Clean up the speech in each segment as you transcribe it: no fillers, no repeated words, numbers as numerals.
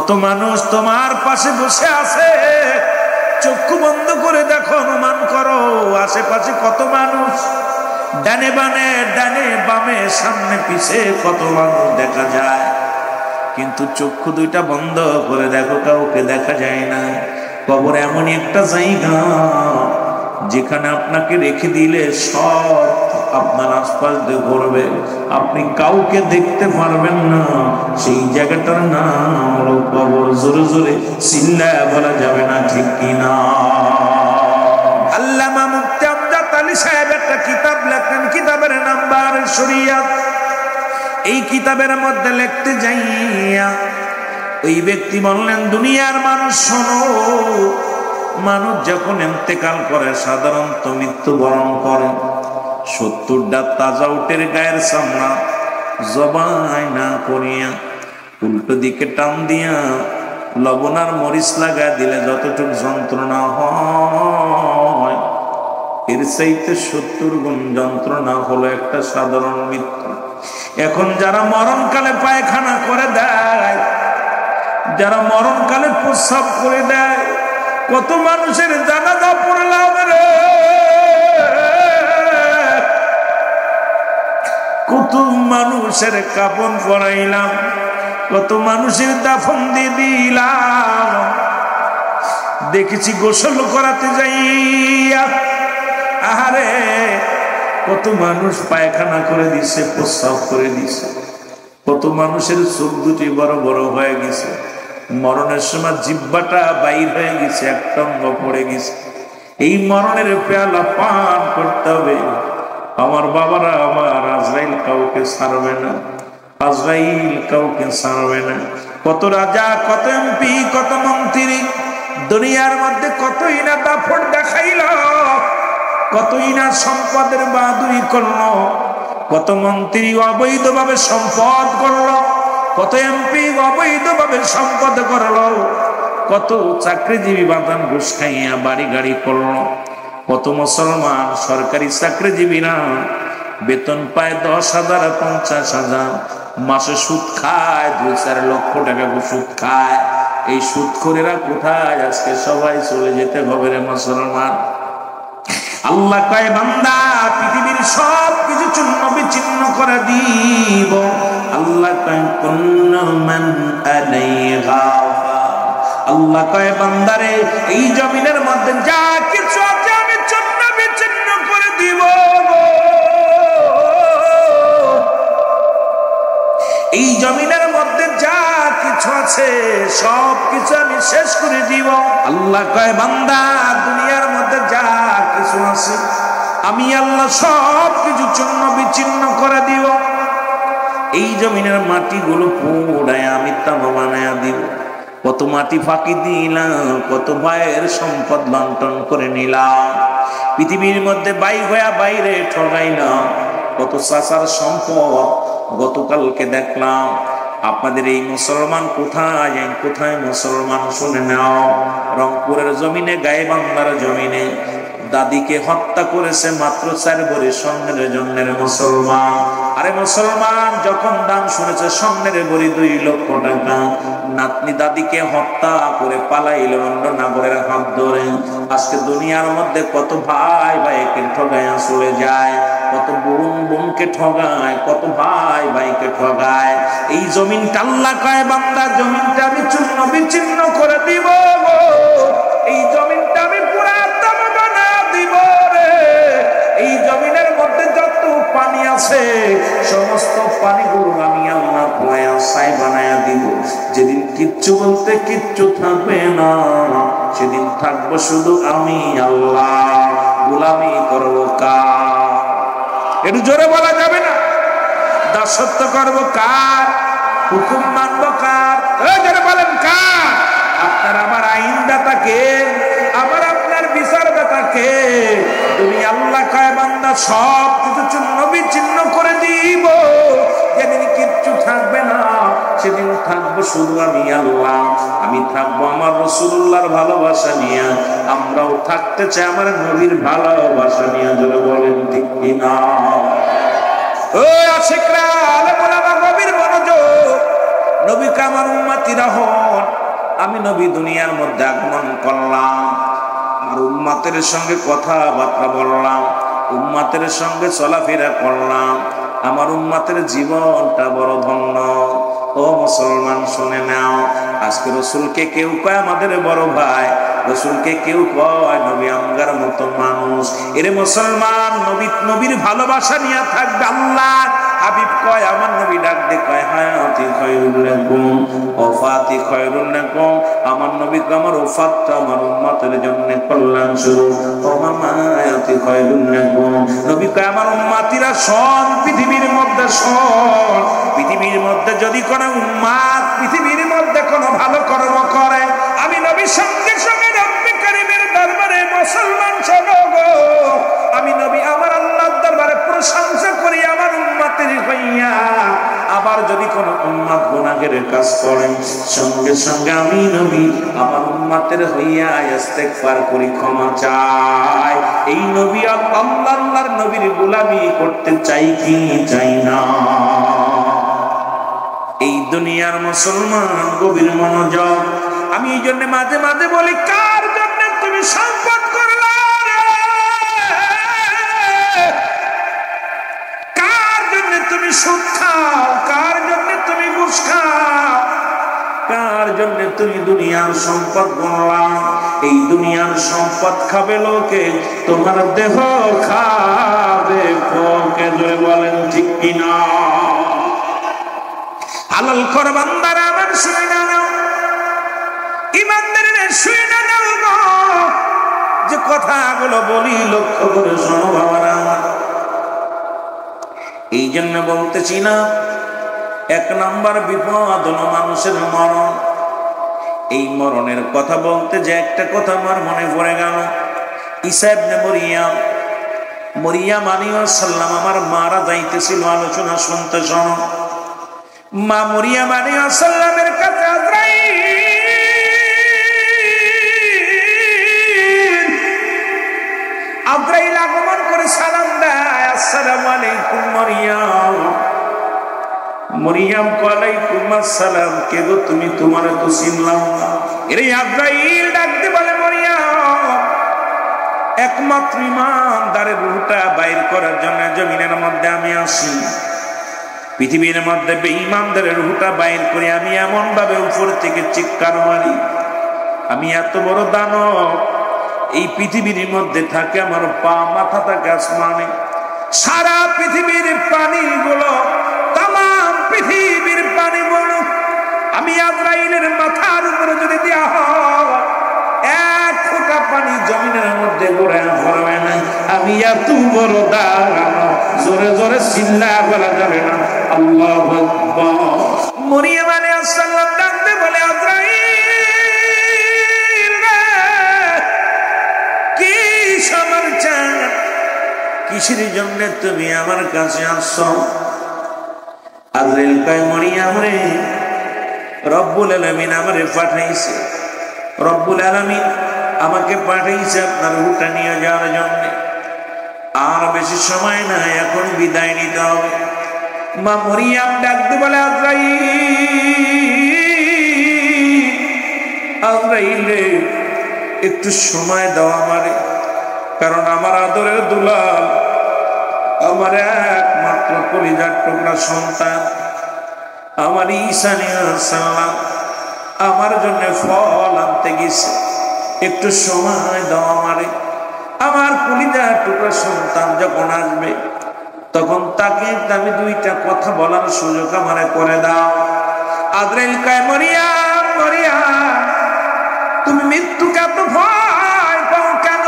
কত মানুষ তোমার পাশে বসে আছে, চক্ষু বন্ধ করে দেখো, অনুমান করো আশেপাশে কত মানুষ, ডানে বামে সামনে পিছে কত মানুষ দেখা যায়, কিন্তু চক্ষু দুইটা বন্ধ করে দেখো কাউকে দেখা যায় না। কবর এমন একটা জায়গা যেখানে আপনাকে রেখে দিলে সব আপনার আশপাশ দিয়ে ঘুরবে, আপনি কাউকে দেখতে পারবেন না। সেই জায়গাটার নাম হলো কবর। জোরে জোরে চিল্লায়া বলা যাবে না, ঠিক কিনা? আল্লামা মুফতি আমজাদ আলী সাহেব একটা কিতাব লেখেন, কিতাবের নাম বারে শরিয়াত। এই কিতাবের মধ্যে লিখতে যাইয়া ওই ব্যক্তি বললেন, দুনিয়ার মানুষ শোনো, মানুষ যখন ইন্তেকাল করে সাধারণত মৃত্যুবরণ করে, 70টা তাজা উটের গায়ের চামড়া জবাই না করিয়া উল্টো দিকে টান দিয়া লবণ আর মরিচ লাগায় দিলে যতটুকু যন্ত্রণা হয়, এর চাইতে 70 গুণ যন্ত্রণা হলো একটা সাধারণ মৃত্যু। এখন যারা মরণকালে পায়খানা করে দেয়, যারা মরণকালে প্রস্রাব করে দেয়, কত মানুষের জানাজা পড়লাম রে, কত মানুষের কাফন পরাইলাম, কত মানুষের দাফন দিয়ে দিলাম। দেখেছি গোসল করাতে যাইয়া, আহারে কত মানুষ পায়খানা করে দিছে, প্রস্রাব করে দিছে, কত মানুষের চোখ দুটি বড় বড় হয়ে গেছে, মরণের সময় জিহ্বাটা বাইর হয়ে গেছে, একটা অঙ্গ পড়ে গেছে। এই মরণের পেয়ালা পান করতে হবে। আমার বাবারা, আমার আজরাইল কাউকে ছাড়বে না, আজরাইল কাউকে ছাড়বে না। কত রাজা, কত এমপি, কত মন্ত্রী দুনিয়ার মধ্যে কতই না দাপট দেখাইল, কতই না সম্পদের বাহাদুরি করলো, কত মন্ত্রী অবৈধভাবে সম্পদ করলো, কত এমপি অবৈধভাবে সম্পদ করলো, কত চাকরিজীবী বাদান ঘুষ খাইয়া বাড়ি গাড়ি করলো, কত মুসলমান সরকারি চাকরিজীবীরা বেতন পায় 10,000 50,000, মাসে সুদ খায় 2-4 লক্ষ টাকা সুদ খায়। এই সুদখোরেরা কোথায়? আজকে সবাই চলে যেতে হবে রে মুসলমান। আল্লাহ কয়, বান্দা পৃথিবীর সব কিছু চূর্ণ বিচ্ছিন্ন করে দিব। আল্লাহ কয়, কুল্লু মান আলাইহা ফান। আল্লাহ কয়, বান্দারে এই জমিনের মধ্যে যা কিছু আছে আমি চূর্ণ বিচ্ছিন্ন করে দিব। এই জমিনের মধ্যে যা কিছু আছে সব কিছু আমি শেষ করে দিব। আল্লাহ কয়, বান্দা দুনিয়ার মধ্যে যা কিছু আছে আমি আল্লাহ সব কিছু চূর্ণ বিচ্ছিন্ন করে দিব। এই জমিনের মাটিগুলো পোড়ায় আমি তামা বানায়া দিব। কত মাটি ফাঁকি দিলাম, কত ভাইয়ের সম্পদ লন্ঠন করে নিলাম। পৃথিবীর মধ্যে বাইরে ঠগাইলাম, কত চাচার সম্পদ। গতকালকে দেখলাম আপনাদের এই মুসলমান কোথায় মুসলমান শুনে নাও, রংপুরের জমিনে, গাইবান্ধার জমিনে দাদিকে হত্যা করেছে মাত্র 4 ভরি স্বর্ণের জন্যের মুসলমান। আরে মুসলমান যখন দাম শুনেছে স্বর্ণের ভরি 2 লক্ষ টাকা, নাতনি দাদিকে হত্যা করে পালাইল অন্য নাগরের হাত ধরে। আজকে দুনিয়ার মধ্যে কত ভাই ভাইকে ঠগায় চলে যায়, কত বোন বোনকে ঠগায়, কত ভাই ভাইকে ঠগায়। এই জমিনটা আল্লাহ কয়, বান্দা জমিনটা আমি চূর্ণ বিচ্ছিন্ন করে দিব। এই জমিনটা আমি পুরা তামা বানায়া দিব রে। এই জমিনের মধ্যে যত পানি আছে সমস্ত পানিগুলো আমি আল্লাহ ধোয়া ছাই বানায়া দিব। যেদিন কিচ্ছু বলতে কিচ্ছু থাকবে না, সেদিন থাকবো শুধু আমি আল্লাহ। গোলামি করবো কার? একটু জোরে বলা যাবে না? দাসত্ব করবো কার? হুকুম মানবো কার? জোরে বলেন কার? আপনার আমার আইনদাতাকে, আমার আপনার বিচারদাতাকে। তুমি আল্লাহ কয়, বান্দা সব কিছু চূর্ণ বিচ্ছিন্ন করে দিব। যেদিন কিচ্ছু থাকবে না সেদিন থাকবো শুধু আমি আল্লাহ। আমি থাকবো আমার রাসূলুল্লাহর ভালোবাসা নিয়ে, আমরাও থাকতে চাই আমার নবীর ভালোবাসা নিয়ে। জোরে বলেন ঠিক কিনা? ও আশিকরা, আলেম ওলামা, গভীর মনোযোগ। নবী কামার উম্মতিরা হন আমি নবী দুনিয়ার মধ্যে আগমন করলাম, আমার উম্মতের সঙ্গে কথাবার্তা বললাম, উম্মতের সঙ্গে চলাফেরা করলাম, আমার উম্মতের জীবনটা বড় ধন্য। ও মুসলমান শুনে নাও, আজকে রসুলকে কেউ কয় আমাদের বড় ভাই, রসুলকে কেউ কয় নবী আমগার মতো মানুষ। এরে মুসলমান, নবীর ভালোবাসা নিয়ে থাকবে। আল্লাহ হাবিব কয়, আমার নবী ডাক দে কয় হায়াতি খায়রুল লাকুম ওয়াফাতি খায়রুল লাকুম, আমার নবী কয় আমার ওফাতটা আমার উম্মতের জন্য কল্যাণ স্বরূপ, ও মামায়াতি খায়রুল লাকুম। নবী কয় আমার উম্মতিরা শোন, পৃথিবীর মধ্যে শোন, পৃথিবীর মধ্যে যদি কোনো উম্মত পৃথিবীর মধ্যে কোনো ভালো কর্ম করে, আমি নবীর সঙ্গে সঙ্গে রব্বে কারীমের দরবারে মুসলমান শোনো গো, আমি নবী আমার আল্লাহর দরবারে প্রশংসা করি আমার উম্মতের হইয়া। আবার যদি কোনো উম্মত গুনাহের কাজ করে, সঙ্গে সঙ্গে আমি নবী আমার উম্মতের হইয়া ইস্তেগফার করি, ক্ষমা চাই। এই নবী আল্লাহর নবীর গোলামি করতে চাই কি চাই না? এই দুনিয়ার মুসলমান গভীর মনোযোগ। আমি এই জন্য মাঝে মাঝে বলি, কার জন্য তুমি সম্পদ করলা রে? কার জন্য তুমি সুদ খাও? কার জন্য তুমি ঘুষ খাও? কার জন্য তুমি দুনিয়ার সম্পদ গণলা? এই দুনিয়ার সম্পদ খাবে লোকে, তোমার দেহ খাবে পোকে। জোরে বলেন ঠিক কিনা? হালাল কর বান্দারা আমার শুনে নাও, ইমানদারেরা শুনে নাও গো, যে কথাগুলো বলি লক্ষ্য করে শোনো বাবারা আমার। এই জন্য বলতেছি না, এক নাম্বার বিপদ হলো মানুষের মরণ। এই মরণের কথা বলতে যে একটা কথা আমার মনে পড়ে গেল। ঈসা ইবনে মরিয়াম আলাইহিস সালাম আমার মারা যাইতেছিল, আলোচনা শুনতে শোনো। মা মরিয়াম আলাইহিস সালামের কাছে আজরাইল আগমন করে সালাম দেয়, আসসালামু আলাইকুম মরিয়াম। মরিয়াম ওয়ালাইকুম আসসালাম। কে গো তুমি? তোমারে তো চিনলাম না। এরে আজরাইল ডাকতে বলে, মরিয়াম একমাত্র ইমানদারের রূহটা বাইর করার জন্য জমিনের মধ্যে আমি আসি। পৃথিবীর মধ্যে বেঈমানদের রূহটা বাইর করে আমি এমন ভাবে উপর থেকে চিৎকার মারি, আমি এত বড় দানব, এই পৃথিবীর মধ্যে থাকে আমার পা মাথা থাকে আসমানে। সারা পৃথিবীর পানিগুলো, তাম পৃথিবীর পানিগুলো আমি আজরাইলের মাথার উপরে যদি দেওয়া হয়, এক ফোঁটা পানি জমিনের মধ্যে গড়ে ভরবে না। আমি এত বড় দানব, জোরে জোরে চিল্লা বলা যাবে না। আল্লাহু আকবার। মরিয়ম আলাইহিস সালাম ডাকতে বলে, আজরাইল কি সমাচার? কিসের জন্য তুমি আমার কাছে আসছো? আজরাইল কয়, মরিয়ম রে, রব্বুল আলামিন আমারে পাঠাইছে। রব্বুল আলামিন আমাকে পাঠাইছে আপনার রূহটা নিয়ে যাওয়ার জন্য। আর বেশি সময় না, এখন বিদায় নিতে হবে। মা মরিয়ম ডাকতে বলে, আজরাইল রে, একটু সময় দাও আমারে, কারণ আমার আদরের দুলাল, আমার একমাত্র কলিজার টুকরা সন্তান আমার ঈসা আলাইহিস সালাম আমার জন্য ফল আনতে গেছে। একটু সময় দাও আমারে। আমার কলিজার টুকরা সন্তান যখন আসবে, তখন তাকে আমি দুইটা কথা বলার সুযোগ আমারে করে দাও। আজরাইল কয়, মরিয়ম মরিয়ম, তুমি মৃত্যুকে এত ভয় পাও কেন?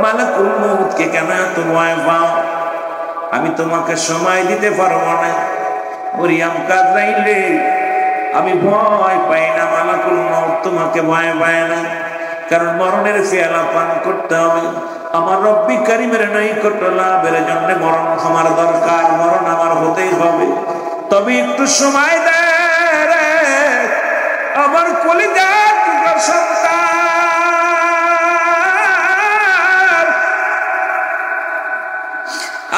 মালাকুল মউতকে কেন এত ভয় পাও? আমি তোমাকে সময় দিতে পারবো না। মরিয়ম আজরাইলে, আমি ভয় পাই না, মালাকুল মউত তোমাকে ভয় পায় না, কারণ মরণের পেয়ালা পান করতে হবে। আমার রব্বি কারীমের নৈকট্য লাভের জন্য মরণ আমার দরকার, মরণ আমার হতেই হবে। তবে একটু সময় দে রে আমার কলিজার টুকরা সন্তান,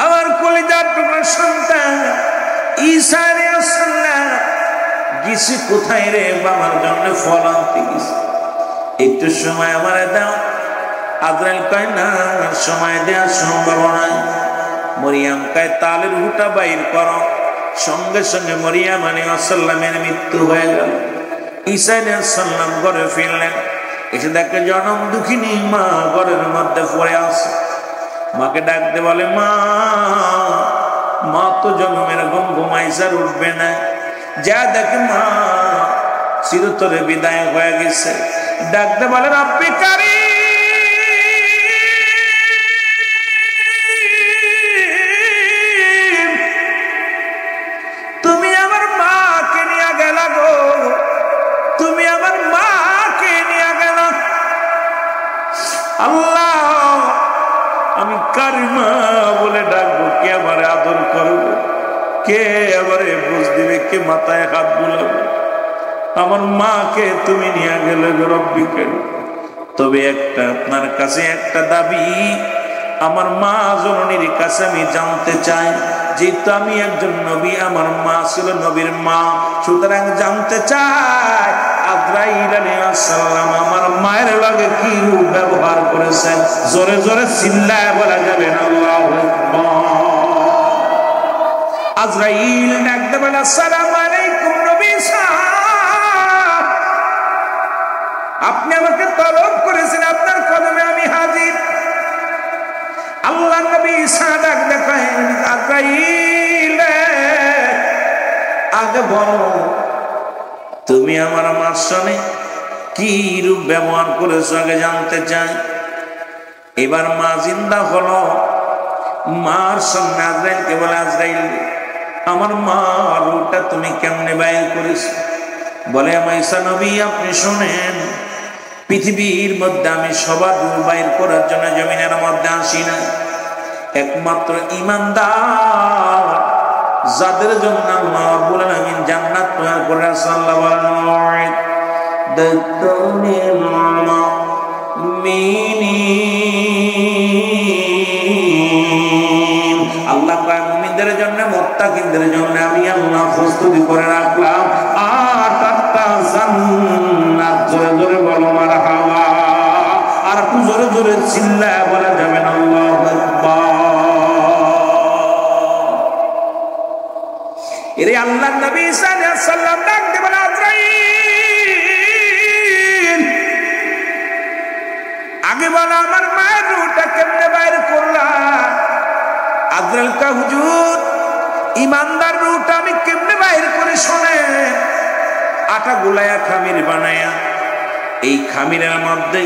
আমার কলিজার টুকরা সন্তান ঈসা আলাইহিস সালাম কিছু কোথায় রে বাবার জন্য ফল আনতে গেছি, একটু সময় আমারে দাও। আজরাইল কয় না, সময় দেওয়ার সম্ভব নয়। মরিয়াম কয় তালের রুটা বাইর করো। সঙ্গে সঙ্গে মরিয়াম আলাইহিস সালামের মৃত্যু হয়ে গেল। ঈসা আলাইহিস সালাম ঘরে ফিরলেন, এসে দেখে জনম দুঃখিনী মা ঘরের মধ্যে পড়ে আছে। মাকে ডাকতে বলে, মা, মা তো জন্মের ঘুম ঘুমাইসার উঠবে না। যা দেখে মা চিরতরে বিদায় হয়ে গেছে। ডাকতে বলে, রব্বি কারীম, তুমি আমার মাকে নিয়ে গেল গো, তুমি আমার মাকে নিয়ে গেল। আল্লাহ, আমি কারিমা বলে ডাকবো, কে আমারে আদর করবে, কে আমারে বুঝ দিবে, কে মাথায় হাত বুলাবে? আমার মাকে তুমি নিয়ে গেলে রব্বি কারীম। তবে একটা আপনার কাছে একটা দাবি, আমার মা জননীর কাছে আমি জানতে চাই, যেহেতু আমি একজন নবী, আমার মা ছিল নবীর মা, সুতরাং জানতে চাই আজরাইল আলাইহিস সালাম আমার মায়ের লগে কি রূপ ব্যবহার করেছেন। জোরে জোরে চিল্লায় বলা যাবে না আল্লাহু আকবার। আজরাইল ডাকতে বলে, আসসালামু আলাইকুম নবী সাহেব, আপনি আমাকে তলব করেছেন, আপনার কদমে আমি হাজির। আল্লাহ নবী ঈসা ডাকতে কয়, আজরাইল আগে বলো তুমি আমার মার সঙ্গে কি রূপ ব্যবহার করেছো, আগে জানতে চাই। এবার মা জিন্দা হলো। মার সঙ্গে আজরাইলকে বলে, আজরাইল আমার মা রূপটা তুমি কেমনে বাইর করেছো? বলে, আমার ঈসা নবী আপনি শোনেন, পৃথিবীর মধ্যে আমি সবার রূপ বাইর করার জন্য জমিনের মধ্যে আসি না। একমাত্র ঈমানদার যাদের জন্য আল্লাহ রাব্বুল আলামিন জান্নাত তৈরি করে সাল্লাল্লাহু আলাইহি দাতুনিল মুমিনিন, আল্লাহ পাক মুমিনদের জন্য, মুত্তাকিনদের জন্য আমি আল্লাহ প্রস্তুতি করে রাখলাম আর তারটা জান্নাত। জোরে জোরে বলো মারহাবা। আর একটু জোরে জোরে চিল্লায় বলা যাবে না আল্লাহু আকবার। এরে আল্লাহ নবী ঈসা আলাইহিস সালাম ডাকতে বলে, আজরাইল আগে বলো আমার মায়ের রূহটা কেমনে বাইর করলা? আজরাইল কা হুজুর, ঈমানদার রূহটা আমি কেমনে বাইর করে শোনেন। আটা গুলায়া খামির বানায়া, এই খামিরের মধ্যে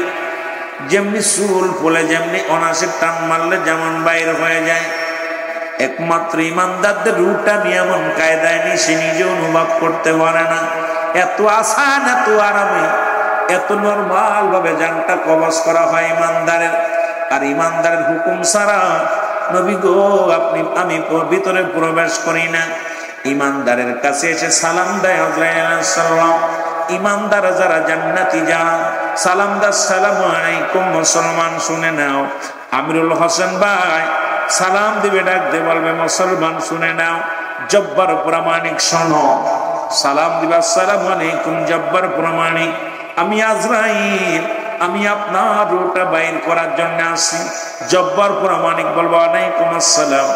যেমনি চুল পড়ে, যেমনি অনাসে টান মারলে যেমন বাইর হয়ে যায়, একমাত্র ঈমানদারদের রূহটা এমন কায়দায় নিয়ে সে নিজে অনুভব করতে পারে না। এত আসান, এত আরামে, এত নরমাল ভাবে জানটা কবজ করা হয় ঈমানদারের। আর ঈমানদারের হুকুম ছাড়া নবী গো আপনি আমি ভিতরে প্রবেশ করি না। ঈমানদারের কাছে এসে সালাম দেয় আজরাইল আলাইহিস সালাম। ঈমানদার যারা জান্নাতি যারা সালাম দা, আসসালামু আলাইকুম মুসলমান শুনে নাও। আমিরুল হোসেন ভাই সালাম দিবে, ডাকতে বলবে মুসলমান শুনে নাও। জব্বার প্রামাণিক শোনো, সালাম দিবে, আসসালামু আলাইকুম জব্বার প্রামাণিক, আমি আজরাইল, আমি আপনার রূহটা বাইর করার জন্য আসি। জব্বার প্রামাণিক বলবো, আলাইকুম আসসালাম।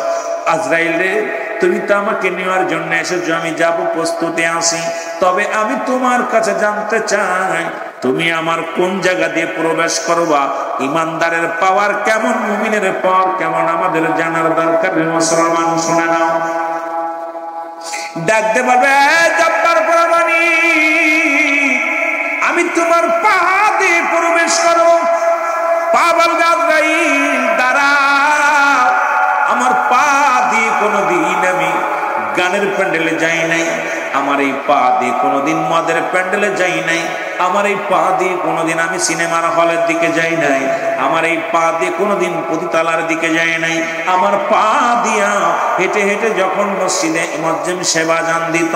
আজরাইল রে, তুমি তো আমাকে নেওয়ার জন্য এসেছো, আমি যাব, প্রস্তুতি আসি। তবে আমি তোমার কাছে জানতে চাই, তুমি আমার কোন জায়গা দিয়ে প্রবেশ করবা? ঈমানদারের পাওয়ার কেমন, মুমিনের পাওয়ার কেমন, আমাদের জানার দরকার। মুসলমান শুনে নাও। ডাকতে পারবে, জব্বার প্রামাণিক, আমি তোমার পা দিয়ে প্রবেশ করবো। পা বলবে, আজরাইল দাঁড়াও, আমার পা দিয়ে কোনোদিন আমি গানের প্যান্ডেলে যাই নাই, আমার এই পা দিয়ে কোনোদিন মদের প্যান্ডেলে যাই নাই, আমার এই পা দিয়ে কোনোদিন আমি সিনেমার হলের দিকে যাই নাই, আমার এই পা দিয়ে কোনোদিন পতিতালার দিকে যাই নাই। আমার পা দিয়া হেঁটে হেঁটে যখন মসজিদে মুয়াজ্জিন সেবা জান দিত,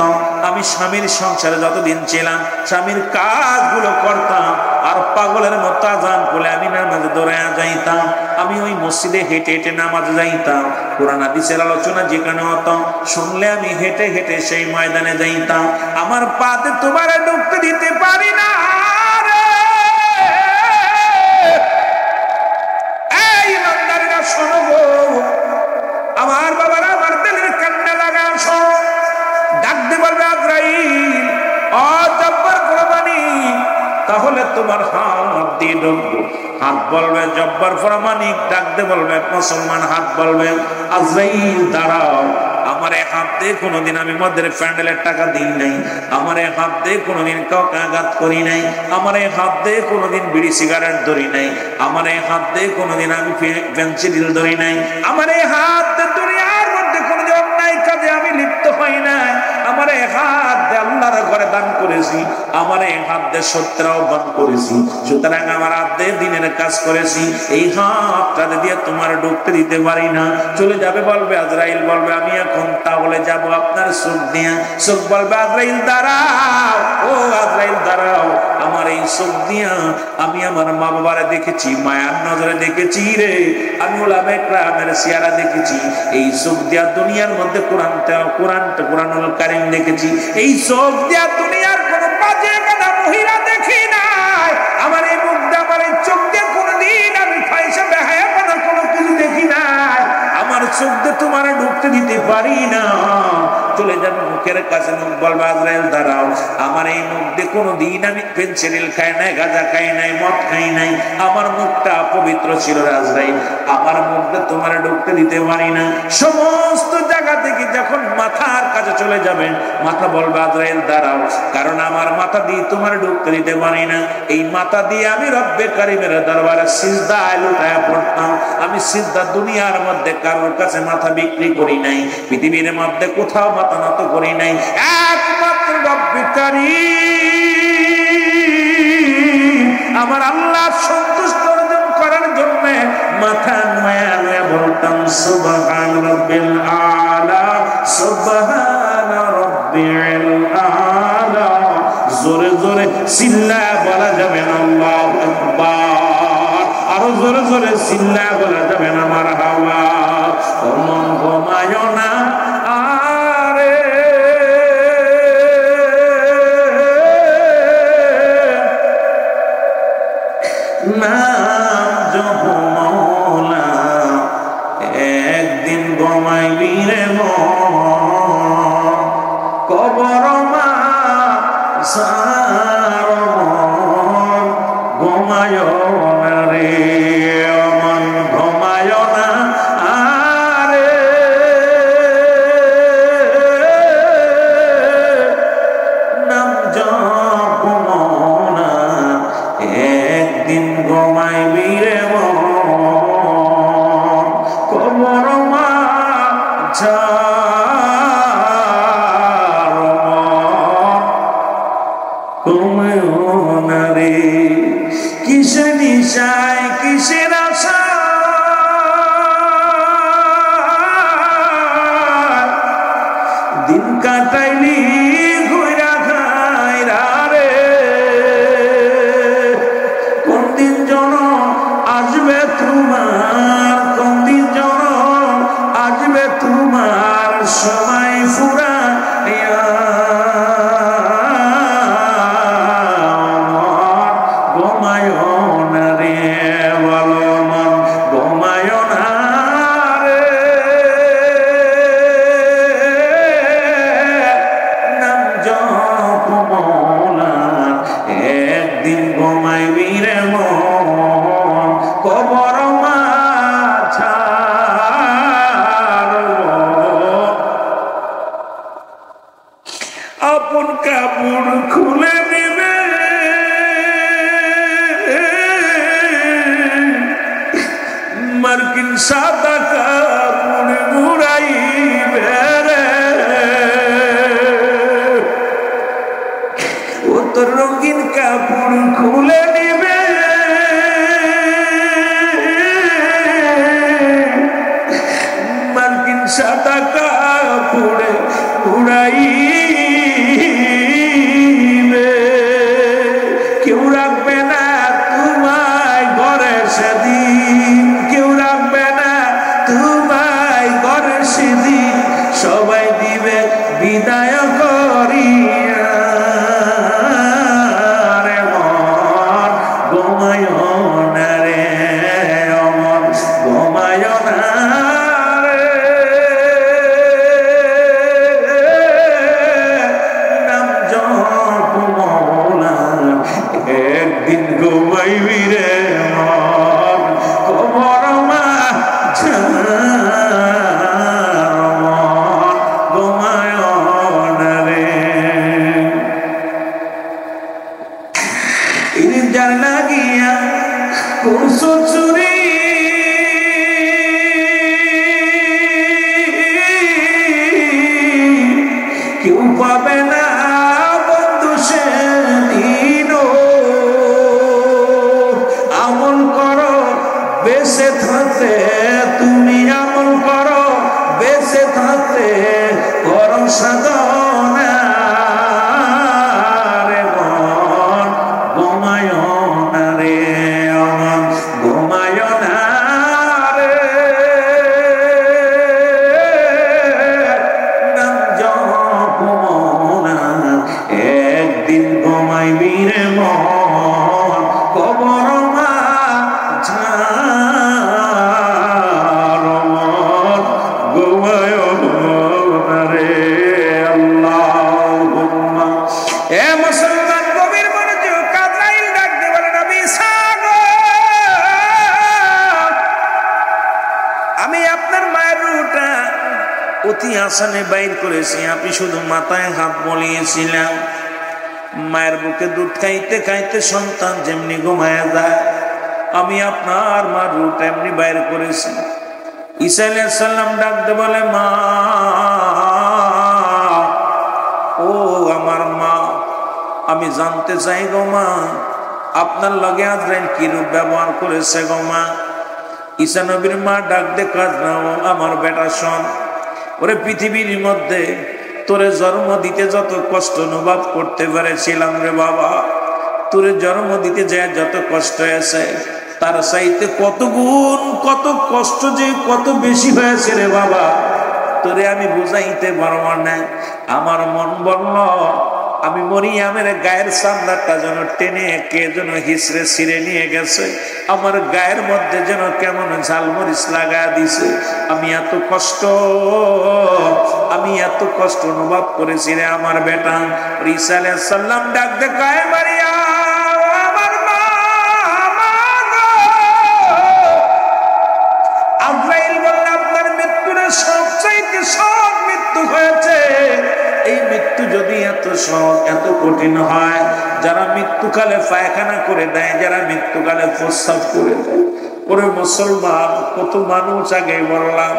আমি স্বামীর সংসারে যতদিন ছিলাম স্বামীর কাজগুলো করতাম, আর পাগলের মতো আজান বলে আমি নামাজে দৌড়াইয়া যাইতাম। আমি ওই মসজিদে হেঁটে হেঁটে নামাজে যাইতাম। কোরআন হাদিসের আলোচনা যেখানে হতো শুনলে আমি হেঁটে হেঁটে সেই ময়দানে যাইতাম। আমার পাতে তোমার ঢুকতে দিতে পারি না। এই ইমানদারেরা শোনো গো, আমার বাবারা, আমার দিলের কান্না লাগা শোনো। ডাকতে বলবে আজরাইল, ও জব্বার কুরবানি, তাহলে তোমার হাত দিয়ে ঢুকবো। হাত বলবে জব্বার প্রমাণিক, ডাকতে বলবে মুসলমান, হাত বলবে আজরাইল দাঁড়াও। আমার এই হাত দিয়ে কোনোদিন আমি মদের প্যান্ডেলের টাকা দিই নাই, আমার এই হাত দিয়ে কোনোদিন কাউকে আঘাত করি নাই, আমার এই হাত দিয়ে কোনোদিন বিড়ি সিগারেট ধরি নাই, আমার এই হাত দিয়ে কোনোদিন আমি পেন্সিল ধরি নাই, আমার এই হাত দুনিয়ার মধ্যে কোনোদিন অন্যায় কাজে আমি লিপ্ত হই নাই, আমার এই হাত দিয়ে আল্লাহর ঘরে দান করেছি, আমার এই হাত দিয়ে সত্যের আহ্বান করেছি, সুতরাং আমার হাত দিয়ে দিনের কাজ করেছি। এই হাতটা দিয়ে তোমার ঢুকতে দিতে পারি না। চলে যাবে বলবে আজরাইল, বলবে আমি এখন তাহলে যাবো আপনার চোখ দিয়ে। চোখ বলবে আজরাইল দাঁড়াও, ও আজরাইল দাঁড়াও, আমার এই চোখ দিয়া আমি আমার মা বাবারে দেখেছি, মায়ার নজরে দেখেছি রে, আমি ওলামায়ে কেরামের সিয়ারা দেখেছি, এই চোখ দিয়া দুনিয়ার মধ্যে কোরআনুল কারীম দেখেছি, এই চোখ দিয়া দুনিয়ার কোন বাজে কাদা মহিলা দেখি নাই, আমার এই মুখ দিয়ে, আমার এই চোখ দিয়ে কোনদিন আমি ফাইসা বেহায়া কোনো কিছু দেখি নাই, আমার চোখ দিয়ে তোমার ঢুকতে দিতে পারি না। চলে যাবে মুখের কাছে, মুখ বলবে আজরাইল দাঁড়াও, আমার এই মুখ দিয়ে কোনোদিন আমি পেন্সিল খাই নাই, গাঁজা খাই নাই, মদ খাই নাই, আমার মুখটা পবিত্র ছিল আজরাইল, আমার মুখ দিয়ে তোমার ঢুকতে দিতে পারি না। সমস্ত জায়গা থেকে যখন মাথার কাছে চলে যাবেন, মাথা বলবে আজরাইল দাঁড়াও, কারণ আমার মাথা দিয়ে তোমার ঢুকতে দিতে পারি না। এই মাথা দিয়ে আমি রব্বে কারিমের দরবারে সিজদায় লুটায়া পড়তাম। আমি সিজদা দুনিয়ার মধ্যে কারোর কাছে মাথা বিক্রি করি নাই, পৃথিবীর মধ্যে কোথাও মাথা নত করি নাই, একমাত্র রব্বে কারীম আমার আল্লাহ সন্তুষ্ট অর্জন করার জন্য মাথা নয়া নয়া বলতাম সুবহান রাব্বিল আলা, সুবহান রাব্বিল আলা। জোরে জোরে চিল্লায়া বলা যাবে না আল্লাহু আকবার, আরো জোরে জোরে চিল্লায়া বলা যাবে না মারহাবা। ও মন ঘুমায় না আরে, নাম জপ মওলা, একদিন ঘুমাইবি রে মন, কবর মা সার মন, ঘুমায় না রে মন, ঘুমায় না আরে, নাম জপ মওলা, একদিন ঘুমাইবি রে মন, কবর মা ঝাড় মন, ঘুমায় না রে। কিসে নিশায় কিসের আশা, দিন কাটাইলি ঘুরা খাইরা রে, কোন দিন জন আসবে তোমার, কোন দিন জন আসবে তোমার, সময় ফুরা ঘুমায় না রে, বলো মন ঘুমায় না রে, নাম জপ মওলার, একদিন ঘুমাইবি রে মন, কবর মা ছাড়ব। আপন কাপড় খুলে দিবে, মার্কিন সাদা কাপড় ঘুরাইবে রে, ও তোর রঙিন কাপড় খুলে দিবে, মার্কিন সাদা কাপড় ঘুরাইবে, কেউ রাখবে না ঘুমায় না রে অমন ঘুমায় না রে নাম জপ মওলার একদিন ঘুমাইবি রে মন কবর কেউ পাবে না বন্ধু সেদিন আমল করো বেঁচে থাকতে তুমি আমল করো বেঁচে থাকতে করো সাধনা রে মন ঘুমায় না রে অমন ঘুমায় না রে নাম জপ মওলানা একদিন ঘুমাইবি রে মন কবর অতি আসানে বাইর করেছি আপনি শুধু মাথায় হাত বলিয়েছিলাম মায়ের বুকে দুধ খাইতে খাইতে সন্তান যেমনি ঘুমায়া যায় আমি আপনার মার রুট এমনি বাইর করেছি ঈসা আলাইহিস সালাম ডাকতে বলে মা ও আমার মা আমি জানতে চাই গো মা আপনার লগে আজরাইল কি রূপ ব্যবহার করেছে গো মা ঈসা নবীর মা ডাক দে কাজ নাও আমার বেটা শোন ওরে পৃথিবীর মধ্যে তোরে জন্ম দিতে যত কষ্ট অনুভব করতে পেরেছিলাম রে বাবা তোরে জন্ম দিতে যায় যত কষ্ট হয়েছে তার চাইতে কত গুণ কত কষ্ট যে কত বেশি হয়েছে রে বাবা তোরে আমি বুঝাইতে পারবো না আমার মন বলল আমি মরিয়ামের গায়ের চামড়াটা যেন টেনে কে যেন হিসড়ে ছিঁড়ে নিয়ে গেছে আমার গায়ের মধ্যে যেন কেমন ঝালমরিচ লাগায় দিছে আমি এত কষ্ট অনুভব করেছি রে আমার বেটা ঈসা আলাইহিস সালাম ডাক দে কয় মারিয়াম আমার মা আজরাইল বলল আপনার মৃত্যুটা সবচাইতে সব মৃত্যু হয়েছে এই মৃত্যু যদি এত সহজ এত কঠিন হয় যারা মৃত্যুকালে পায়খানা করে দেয় যারা মৃত্যুকালে প্রস্রাব করে দেয় ওরে মুসলমান কত মানুষ আগে বললাম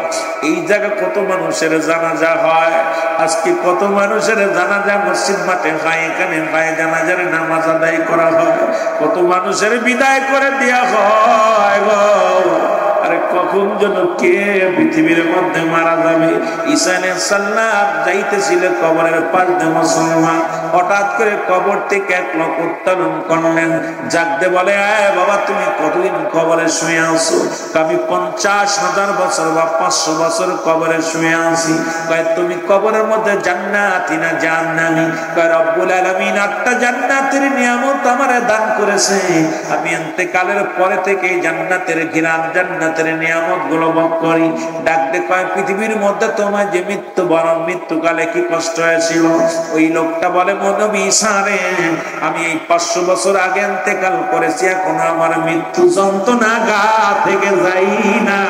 এই জায়গা কত মানুষের জানাজা হয় আজকে কত মানুষের জানাজা মসজিদ মাঠে হয় এখানে হয় জানাজার নামাজ আদায় করা হয় কত মানুষের বিদায় করে দেওয়া হয় গো আরে কখন যেন কে পৃথিবীর মধ্যে মারা যাবে ঈসা আলাইহিস সালাম যাইতেছিল কবরের পাশ দিয়ে মুসলমান হঠাৎ করে কবর থেকে এক লোক উত্তোলন করলেন জাগতে বলে আয় বাবা তুমি কতদিন কবরে শুয়ে আছো আমি 50,000 বছর বা 500 বছর কবরে শুয়ে আছি কয় তুমি কবরের মধ্যে জান্নাতি না জাহান্নামী কয় রব্বুল আলামিন 8টা জান্নাতের নিয়ামত আমারে দান করেছে আমি ইন্তেকালের পরে থেকে জান্নাতের ঘিরান জান্নাতের নিয়ামত গুলো ভোগ করি ডাকতে কয় পৃথিবীর মধ্যে তোমার যে মৃত্যু বরণ মৃত্যুকালে কি কষ্ট হয়েছিল ওই লোকটা বলে নবী ঈসা রে আমি এই 500 বছর আগে ইন্তেকাল করেছি এখন আমার মৃত্যু যন্ত্রণা গা থেকে যাই না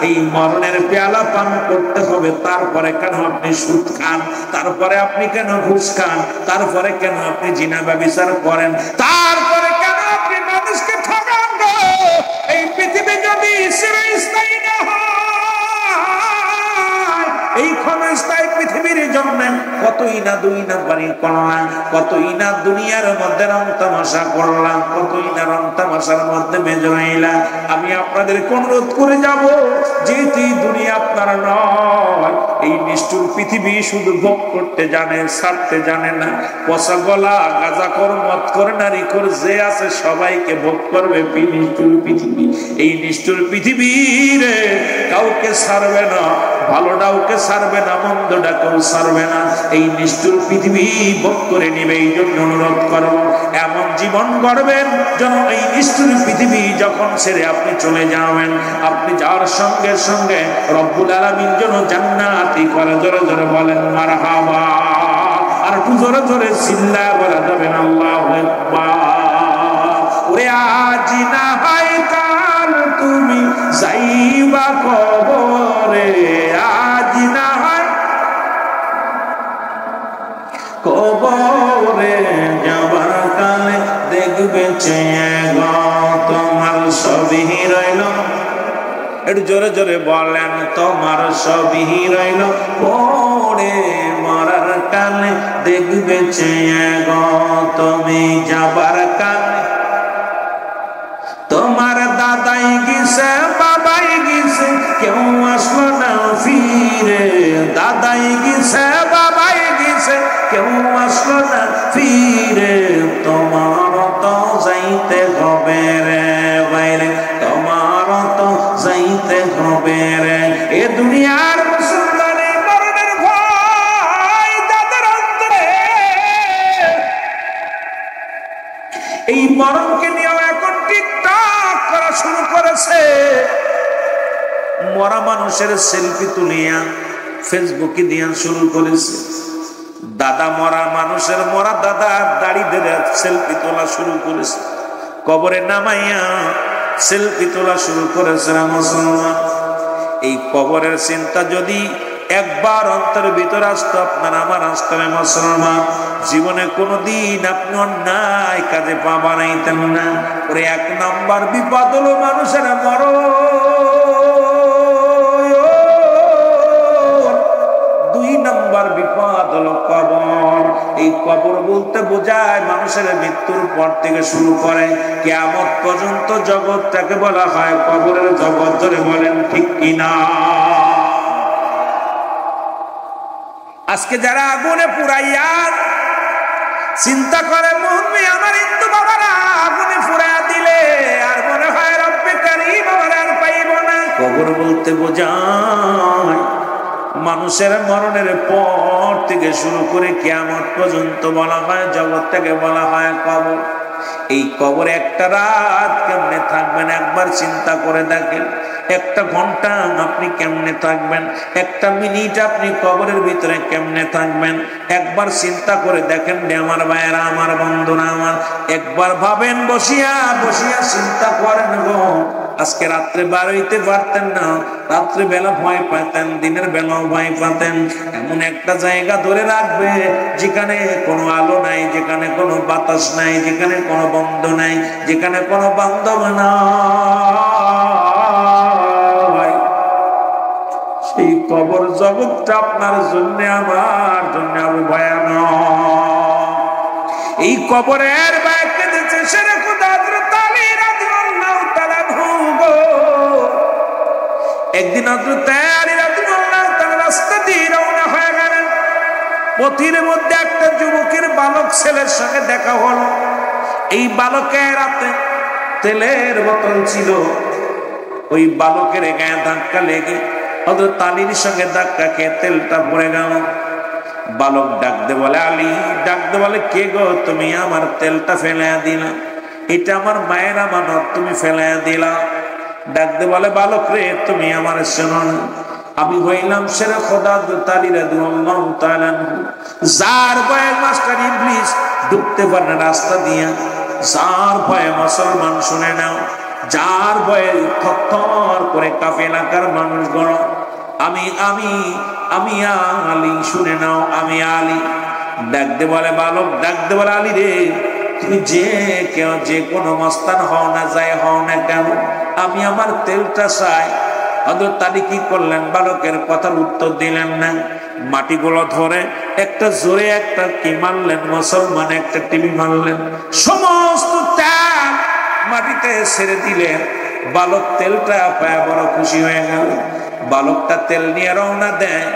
এই মরণের পেয়ালা পান করতে হবে তারপরে কেন আপনি সুদ খান তারপরে আপনি কেন ঘুষ খান তারপরে কেন আপনি জিনা ব্যভিচার করেন তারপরে কেন আপনি মানুষকে ঠকান এই পৃথিবী যদি চিরস্থায়ী না হয় এই ক্ষণস্থায়ী পৃথিবীর জন্য কতই না দুই নাম্বারি করলাম কতই না দুনিয়ার মধ্যে রং তামাশা করলাম কতই না রং তামাশার মধ্যে মেজরাইলাম আমি আপনাদের অনুরোধ করে যাব যেহেতু দুনিয়া আপনার নয় এই নিষ্ঠুর পৃথিবী শুধু ভোগ করতে জানে ছাড়তে জানে না পচা গলা গাঁজা কর মদ করে নারী করে যে আছে সবাইকে ভোগ করবে নিষ্ঠুর পৃথিবী এই নিষ্ঠুর পৃথিবীর কাউকে ছাড়বে না ভালোটাকে ছাড়বে না, মন্দটাকেও ছাড়বে না। এই নিষ্ঠুর পৃথিবী ভোগ করে নিবে। এই জন্য অনুরোধ করব, এমন জীবন গড়বেন যেন এই নিষ্ঠুর পৃথিবী যখন ছেড়ে আপনি চলে যাবেন, আপনি যাওয়ার সঙ্গে সঙ্গে রব্বুল আলামিন যেন জান্নাতি করে। জোরে জোরে বলেন মারহাবা। আর একটু জোরে জোরে চিল্লায় বলা যাবেন আল্লাহু আকবার। ওরে আজ না হয় কাল তুমি যাইবা কবরে, আজ না হয় কবরে, যাবার কালে দেখবে চেয়ে গো তোমার সবই রইল। একটু জোরে জোরে বলেন, তোমার সবই রইল পড়ে, মরার কালে দেখবে চেয়ে গো তুমি যাবার কালে। তোমার দাদাই গেছে, বাবাই গেছে, কেউ আসলো না ফিরে। দাদাই গেছে, বাবাই গেছে, কেউ আসলো না ফিরে। তোমার তো যাইতে হবে রে বাইরে, তোমার তো যাইতে হবে রে। এ দুনিয়ার মুসলমানে মরণের ভয় তাদের অন্তরে, এই মরণকে নিয়েও এখন টিকটক করা শুরু করেছে। মরা মানুষের সেলফি তুলিয়া ফেসবুকে দিয়া শুরু করেছে। দাদা মরা মানুষের, মরা দাদা দাড়ি ধরে সেলফি তোলা শুরু করেছে। কবরে নামাইয়া সেলফি তোলা শুরু করেছে মুসলমান। এই কবরের চিন্তা যদি একবার অন্তরের ভিতর আসতো, আপনার আমার আসতো মুসলমান, জীবনে কোনোদিন আপনি অন্যায় কাজে পা বানাইতেন না। ওরে এক নাম্বার বিপদ হলো মানুষের মরণ, দুই নাম্বার বিপদ হলো কবর। এই কবর বলতে বোঝায় মানুষের মৃত্যুর পর থেকে শুরু করে কিয়ামত পর্যন্ত জগৎটাকে বলা হয় কবরের জগৎ। ধরে বলেন ঠিক কিনা? আজকে যারা আগুনে পুরাইয়া চিন্তা করে, মুহূর্তে আমার হিন্দু বাবারা আগুনে পুরাইয়া দিলে আর মনে হয় রব্বে কারীম আমার আর পাইব না। কবর বলতে বোঝায় মানুষের মরণের পর থেকে শুরু করে কিয়ামত পর্যন্ত বলা হয় জগৎটাকে বলা হয় কবর। এই কবরে একটা রাত কেমনে থাকবেন একবার চিন্তা করে দেখেন। একটা ঘন্টা আপনি কেমনে থাকবেন, একটা মিনিট আপনি কবরের ভিতরে কেমনে থাকবেন একবার চিন্তা করে দেখেন। আমার ভাইয়েরা, আমার বন্ধুরা, আমার একবার ভাবেন, বসিয়া বসিয়া চিন্তা করেন গো। আজকে রাত্রে বার হইতে পারতেন না, রাত্রে বেলা ভয় পাতেন, দিনের বেলাও ভয় পাতেন। এমন একটা জায়গা ধরে রাখবে যেখানে কোনো আলো নাই, যেখানে কোনো বাতাস নাই, যেখানে কোনো বন্ধ নাই, যেখানে কোনো বান্ধব নাই। সেই কবর জগৎটা আপনার জন্য আমার জন্য আরো ভয়ানক। এই কবরের বাইরে কেঁদেছে সেরে খুদা হযরত আলী রাদিয়াল্লাহু তাআলা ভুগো। একদিন হযরত আলী রাদিয়াল্লাহু তাআলা রাস্তা দিয়ে রওনা হয়ে গেলেন। পথির মধ্যে একটা যুবকের বালক ছেলের সঙ্গে দেখা হলো। এই বালকের হাতে তেলের বোতল ছিল। ওই বালকের গায়ে ধাক্কা লেগে হযরত আলীর সঙ্গে ধাক্কা খেয়ে তেলটা পড়ে গেল। বালক ডাকতে বলে, আলী ডাকতে বলে, কে গো তুমি আমার তেলটা ফেলাইয়া দিলা? এটা আমার মায়ের আমানত, তুমি ফেলাইয়া দিলা। ডাকতে বলে, বালক রে তুমি আমার শোনো না, আমি হইলাম সেরা খোদা হযরত আলী রাদিয়াল্লাহু তাআলা, যার ভয়ে মাস্টার ইবলিস ঢুকতে পারে না রাস্তা দিয়া, যার ভয়ে মুসলমান শুনে নাও, যার ভয়ে থরথর করে কাঁপে এলাকার মানুষগণ। আমি আমি আমি আলী, শুনে নাও, আমি আলী। ডাকতে বলে বালক, ডাকতে বলে, আলী রে তুমি যে কেউ যে কোনো মস্তান হও না, যাই হও না কেন, আমি আমার তেলটা চাই। হযরত আলী কি করলেন? বালকের কথার উত্তর দিলেন না। মাটিগুলো ধরে একটা জোরে একটা কি মারলেন, মুসলমান একটা টিভি মারলেন, সমস্ত তেল মাটিতে ছেড়ে দিলেন। বালক তেলটা পায় বড় খুশি হয়ে গেল। বালকটা তেল নিয়ে রওনা দেয়।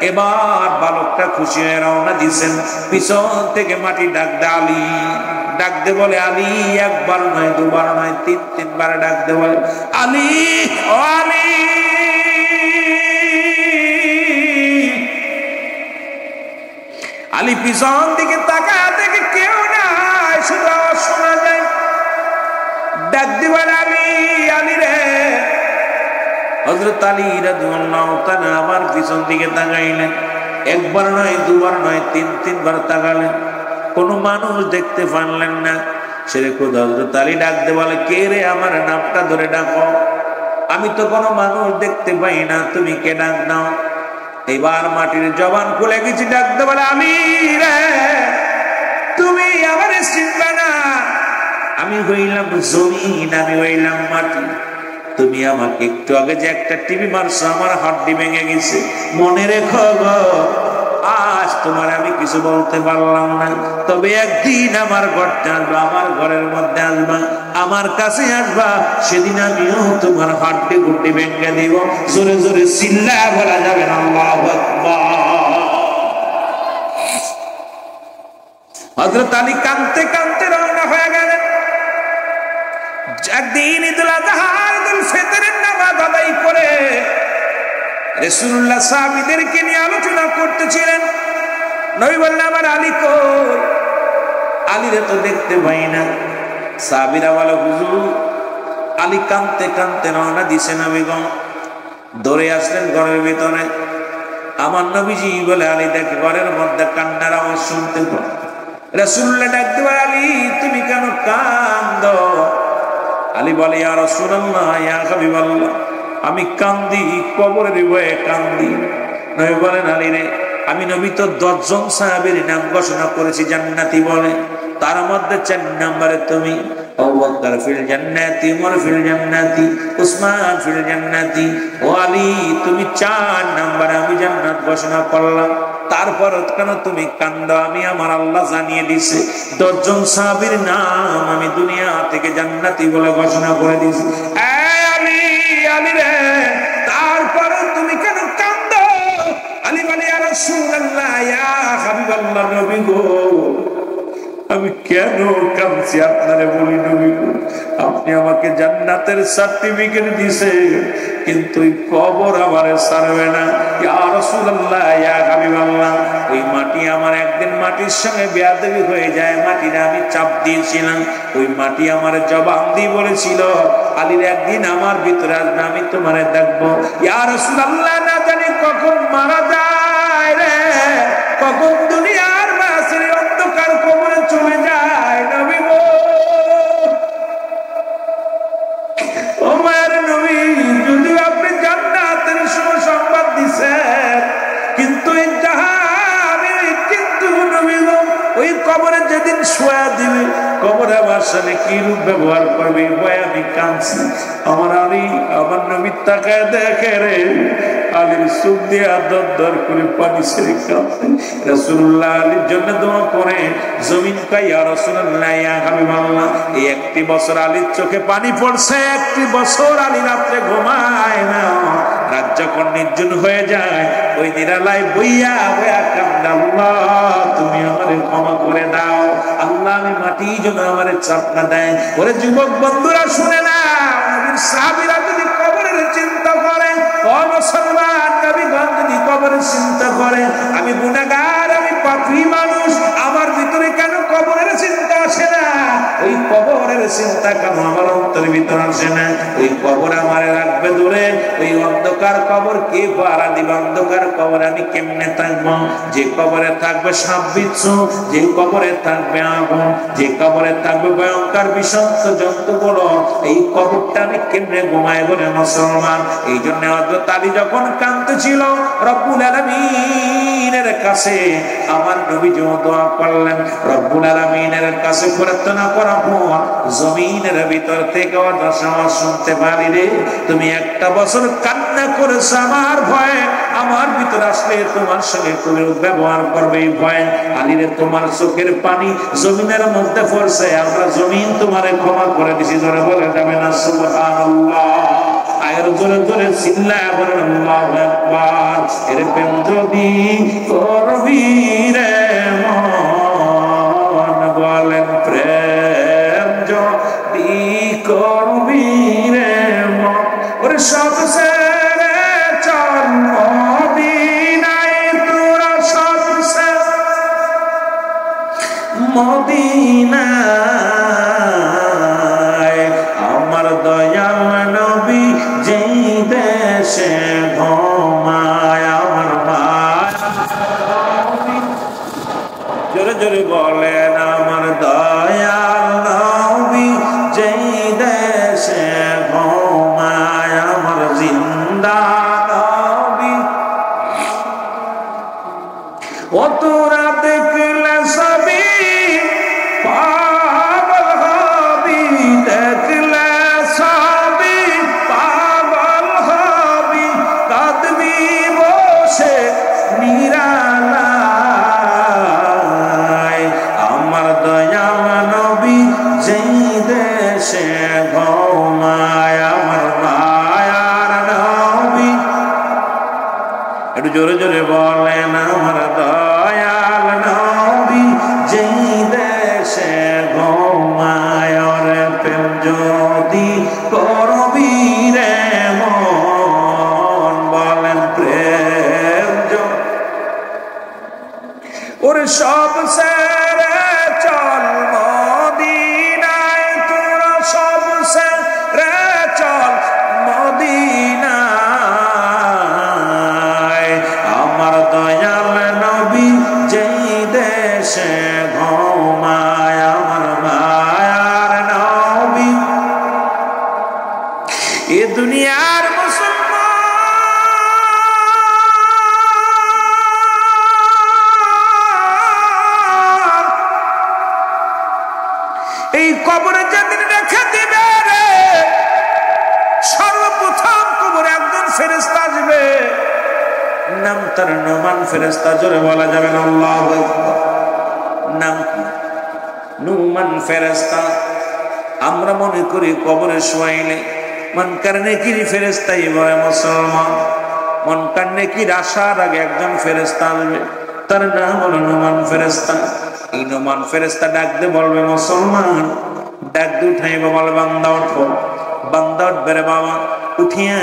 এবার বালকটা খুশি হয়ে রওনা দিছেন, পিছন থেকে মাটি ডাক দে আলী, ডাক দে বলে, আলী একবার নয়, দুবার নয়, তিনবার ডাক দে বলে, আলী ও আলী। আলী পিছন দিকে তাকায় দেখে কেউ নাই, শুধু আওয়াজ শোনা যায়। ডাক দিবার আলী, আলী রে। হযরত আলী রাদিয়াল্লাহু তাআলা আমার পিছন দিকে তাকাইলেন। একবার নয়, দুবার নয়, তিনবার তাকালেন, কোনো মানুষ দেখতে পারলেন না। সেরে খোদা হযরত আলী ডাক দিয়ে বলে, কে রে? আমার নামটা ধরে ডাকো, আমি তো কোনো মানুষ দেখতে পাই না, তুমি কে? ডাক দাও। এবার মাটির জবান খুলে গেছি, ডাক দিয়ে বলে, আলী রে, তুমি আমার চিনবে না, আমি হইলাম জমিন, আমি হইলাম মাটি। তুমি আমাকে একটু আগে যে একটা টিভি মারছো, আমার হাড্ডি ভেঙে গেছে, মনে রেখো গো। আজ তোমার আমি কিছু বলতে পারলাম না, তবে একদিন আমার ঘরটা আসবা, আমার ঘরের মধ্যে আসবা, আমার কাছে আসবা, সেদিন আমিও তোমার হাড্ডি গুড্ডি ভেঙে দিব। জোরে জোরে চিল্লায়া বলা যাবে না আল্লাহু আকবার। হযরত আলী কাঁদতে কাঁদতে রওনা হয়ে গেলেন। একদিন ঈদুল আযহা, ঈদুল ফিতরের নামাজ আদায় করে রাসূলুল্লাহ সাহাবীদেরকে নিয়ে আলোচনা করতেছিলেন। নবী বললেন, আমার আলী কই? আলীরে তো দেখতে পাই না। সাহাবীরা বলে, হুজুর, আলী কাঁদতে কাঁদতে রওনা দিছে না বেগম। দৌড়ে আসলেন ঘরের ভিতরে। আমার নবীজি বলে, আলী দেখ, ঘরের মধ্যে কান্নার আওয়াজ শুনতে পায়। রাসূলুল্লাহ ডাক দিয়ে, আলী তুমি কেন কাঁদো? আলী বলে, ইয়া রাসূলুল্লাহ, ইয়া হাবিবাল্লাহ, আমি কান্দি কবরের ভয়ে কান্দি। নবী বলেন, আলী রে, আমি নবী তো 10 জন সাহাবীর নাম ঘোষণা করেছি জান্নাতি বলে, তার মধ্যে 4 নম্বরে তুমি। আবু বকর ফিল জান্নাতি, উমর ফিল জান্নাতি, উসমান ফিল জান্নাতি। ও আলী, তুমি 4 নম্বরে আমি জান্নাত ঘোষণা করলাম, তারপর কেন তুমি কান্দো? আমি আমার আল্লাহ জানিয়ে দিছে 10 জন সাহাবীর নাম আমি দুনিয়া থেকে জান্নাতি বলে ঘোষণা করে দিয়েছি। আলী, আলী রে, তারপর তুমি কেন কান্দো? আলী বলে, ইয়া রাসূলুল্লাহ, ইয়া হাবিবাল্লাহ, নবী গো, আমি কেন কাঁদছি আপনারে বলি নবী গো, আপনি আমাকে জান্নাতের সার্টিফিকেট দিছে, কিন্তু এই কবর আমারে ছাড়বে না। ইয়া রাসূলুল্লাহ, ইয়া হাবিবাল্লাহ, ওই মাটি আমার একদিন মাটির সঙ্গে বেয়াদবি হয়ে যায়, মাটিটা আমি চাপ দিয়েছিলাম, ওই মাটি আমার জবান দিয়ে বলেছিল, আলীর একদিন আমার ভিতরে আসবে, আমি তোমারে দেখবো। ইয়া রাসূলুল্লাহ, না জানি কখন মারা যায় রে, কখন দুনিয়ার মাঝে অন্ধকার কবরে চলে যায় নবী গো। ও মায়ের নবী, যদিও আপনি জান্নাতের সুসংবাদ দিছেন, কিন্তু এই জাহানে, কিন্তু নবী গো, ওই কবরে যেদিন শোয়া দিবে, কবরে আমার সাথে কি রূপ ব্যবহার করবে, ভয় আমি কাঁদছি। আমার আলী, আমার নবী তাকায় দেখে রে, আলীর চোখ দিয়ে দর করে পানি ছেড়ে কাঁদছে। রাসূলুল্লাহ আলীর জন্য দোয়া করে, জমিন কয়, ইয়া রাসূলুল্লাহ, ইয়া হাবিবাল্লাহ, এই 1 বছর আলীর চোখে পানি পড়ছে, 1 বছর আলী রাত্রে ঘুমায় না। রাত যখন নির্জন হয়ে যায়, ওই নিরালায় বইয়া বইয়া কান্দে, আল্লাহ তুমি আমারে ক্ষমা করে দাও, আল্লাহ আমি মাটি যেন আমারে চাপ না দেয়। ওরে যুবক বন্ধুরা, শুনে না, নবীর সাহাবীরা যদি কবরের চিন্তা করে, ও মুসলমান, নবীগণ যদি কবরের চিন্তা করে, আমি গুনাহগার, আমি পাপী মানুষ, আমার ভিতরে কেন কবরের চিন্তা আসে না? ওই কবরের চিন্তা কেন আমার অন্তরের ভিতরে আসে না? ওই কবর আমারে রাখবে দূরে, ওই অন্ধকার কবর কে পাহারা দিবে? অন্ধকার কবরে আমি কেমনে থাকবো? যে কবরে থাকবে সাপ বিচ্ছু, যে কবরে থাকবে আগুন, যে কবরে থাকবে ভয়ঙ্কর বিষাক্ত জন্তুগুলো, এই কবরটা আমি কেমনে ঘুমায় বলে মুসলমান? এই জন্য হযরত আলী যখন কাঁদতেছিল, রব্বুল আলামিনের কাছে আমার নবী দোয়া করলেন, রব্বুল আলামিনের কাছে প্রার্থনা করা, জমিনের ভিতর থেকে আওয়াজ শুনতে পারি রে, তুমি 1 বছর কান্না করেছ আমার ভয়ে, আমার ভিতর আসলে তোমার সঙ্গে তুমি ব্যবহার করবে এই ভয়ে। আলীরে, তোমার চোখের পানি জমিনের মধ্যে পড়ছে, আমরা জমিন তোমারে ক্ষমা করে দিছি। ধরে বলে যাবে না সুবহানাল্লাহ? আয়ের জোরে জোরে চিল্লায়া বলেন আল্লাহু আকবার। এর প্রেম যদি করবি রে মন, বলেন প্রেম যদি করবি রে মন, ওরে সব ছেড়ে চল মদিনায়, তোরা সব ছেড়ে দেশে ঘুমায় আমার মায়ার নবী। একটু জোরে জোরে বলেন আমার দয়াল নবী যেই দেশে ঘুমায় রে প্রেম যদি করবি রে মন, বলেন প্রেম ওরে সব সেরে চল মদিনায়, তোরা সব সেরে চল মদিনায়, আমার দয়াল নবী যেই দেশে ঘুমায় আমার মায়ার নবী। এ দুনিয়ার এই কবরে যেদিন রেখে দিবে রে, সর্বপ্রথম কবরে একজন ফেরেশতা আসবে, নাম তার নোমান ফেরেশতা। জোরে বলা যাবে না আল্লাহু আকবার। নাম কি? নোমান ফেরেশতা। আমরা মনে করি কবরে শোয়াইলে মনকার নেকির ফেরেশতাই বলে মুসলমান, মনকার নেকির আসার আগে একজন ফেরেশতা আসবে, তার নাম হলো নোমান ফেরেশতা। এই নোমান ফেরেশতা ডাক দিয়ে বলবে মুসলমান, ডাক দিয়ে উঠাইবে, বলে বান্দা ওঠো। বান্দা উঠবে রে বাবা, উঠিয়া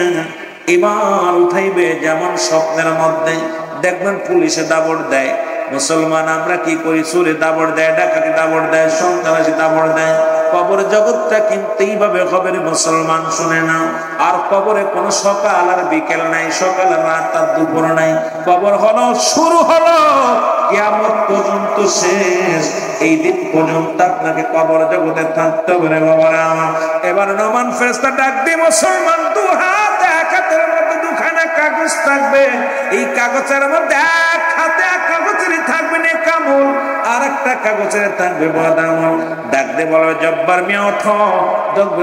এবার উঠাইবে যেমন স্বপ্নের মধ্যে দেখবেন পুলিশে দাবড় দেয়। মুসলমান আমরা কি করি? চোরে দাবড় দেয়, ডাকাতি দাবড় দেয়, সন্ত্রাসী দাবড় দেয়। কবর জগৎটা কিন্তু এইভাবে হবে রে মুসলমান, শুনে নাও। আর কবরে কোনো সকাল আর বিকেল নাই, সকাল আর রাত আর দুপুর নাই। কবর হলো শুরু, হলো কিয়ামত পর্যন্ত শেষ। এই দিন পর্যন্ত আপনাকে কবর জগতে থাকতে হবে রে বাবারা আমার। এবার নোমান ফেরেশতা ডাক দিয়ে মুসলমান, দু হাত এক হাতের মধ্যে দুখানা কাগজ থাকবে। এই কাগজের মধ্যে এক হাতে এক কাগজেরই থাকবে নেকামল, আর একটা কাগজের থাকবে বদামল। ডাক দিয়ে বলবে জব্বার মিয়া ওঠো।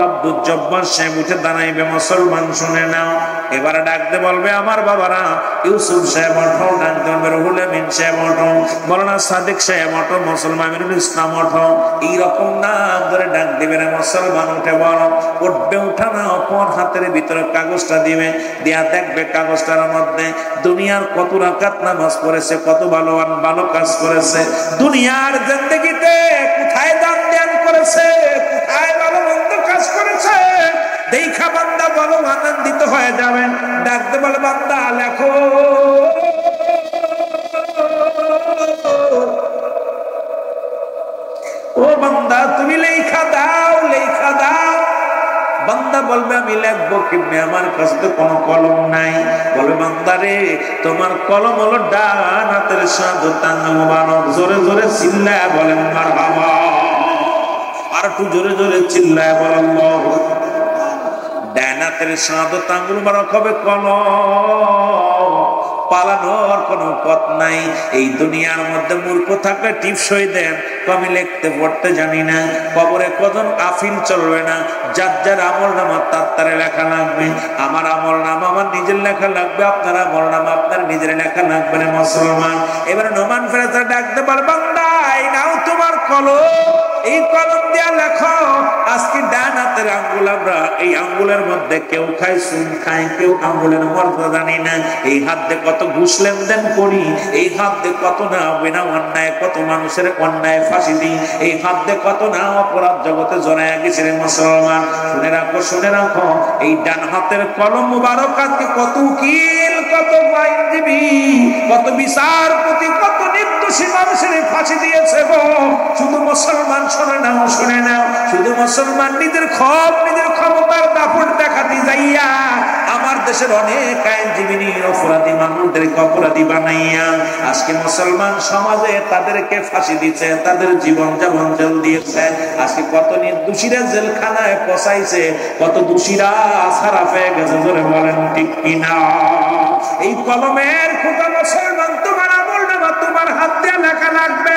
আব্দুল জব্বার সাহেব উঠে দাঁড়াইবে। মুসলমান শুনে নাও। এবারে ডাক দিয়ে বলবে আমার বাবারা, ইউসুফ সাহেব ওঠো। ডাক দিয়ে রুহুল আমিন সাহেব ওঠো, মৌলানা সাদিক সাহেব ওঠো, মুসলমান আমিরুল ইসলাম ওঠো। এইরকম নাম ধরে ডাক দিবে না মুসলমান। উঠে বলো, উঠবে উঠানো অপর হাতের ভিতরে কাগজটা দিবে, দিয়া দেখবে কাগজটার মধ্যে দুনিয়ার কত রাকাত নামাজ পড়েছে, কত ভালো কাজ করেছে, দুনিয়ার জিন্দেগিতে কোথায় দান ধ্যান করেছে, কোথায় ভালো মন্দ কাজ করেছে। দেখা বান্দা বলো আনন্দিত হয়ে যাবে। ডাকতে বলে বান্দা লেখো। ও বান্দা তুমি লেখা দাও, লেখা দাও। বান্দা বলবে আমি লিখবো কেমনে, আমার কাছে তো কোনো কলম নাই। বলে বান্দা রে, তোমার কলম হলো ডান হাতের শাহাদাত আঙ্গুল মুবারক। জোরে জোরে চিল্লায় বলেন মারহাবা। আর একটু জোরে জোরে চিল্লায় বলেন আল্লাহু আকবার। ডান হাতের শাহাদাত আঙ্গুল মুবারক হবে কলম। পালানোর কোনো পথ নাই। এই দুনিয়ার মধ্যে মূর্খ থাকলে টিপসই দেন, আমি লিখতে পড়তে জানি না। কবরে কজন আফিল চলবে না। যার যার আমল নামা তার লেখা লাগবে। আমার আমল নামা আমার নিজের লেখা লাগবে, আপনার আমল নামা আপনার নিজের লেখা লাগবে না মুসলমান। এবারে নোমান ফেরেশতা ডাকতে পারে বান্দা, এই নাও তোমার কলম, এই কলম দিয়া লেখো। আজকে ডান হাতের আঙ্গুল, আমরা এই আঙ্গুলের মধ্যে কেউ খায় চুন খায়, কেউ আঙ্গুলের মর্যাদা জানি না। এই হাত দিয়ে কত ঘুষ লেনদেন করি, এই হাত দিয়ে কত না বিনা অন্যায়, কত মানুষের অন্যায় ফাঁসি দিই, এই হাত দিয়ে কত না অপরাধ জগতে জড়াইয়া গেছে রে মুসলমান। শুনে রাখো, শুনে রাখো, এই ডান হাতের কলম মুবারক আজকে কত উকিল, কত আইনজীবী, কত বিচারপতি, কত নির্দোষী মানুষের ফাঁসি দিয়েছে গো। শুধু মুসলমান শুনে নাও, শুনে নাও, শুধু মুসলমান নিজের ক্ষমতার দাপট দেখাতে যাইয়া আমার দেশের অনেক আইনজীবী অপরাধী মানুষদেরকে অপরাধী বানাইয়া আজকে মুসলমান সমাজে তাদেরকে ফাঁসি দিচ্ছে, তাদের জীবন যেমন জেল দিয়েছে। আজকে কত নির্দোষীরা জেলখানায় পচাইছে, কত দোষীরা ছাড়া পেয়ে গেছে। ধরে বলেন ঠিক কিনা? এই কলমের খোদা মুসলমান, তোমার আমল নামা তোমার হাত দিয়ে লেখা লাগবে।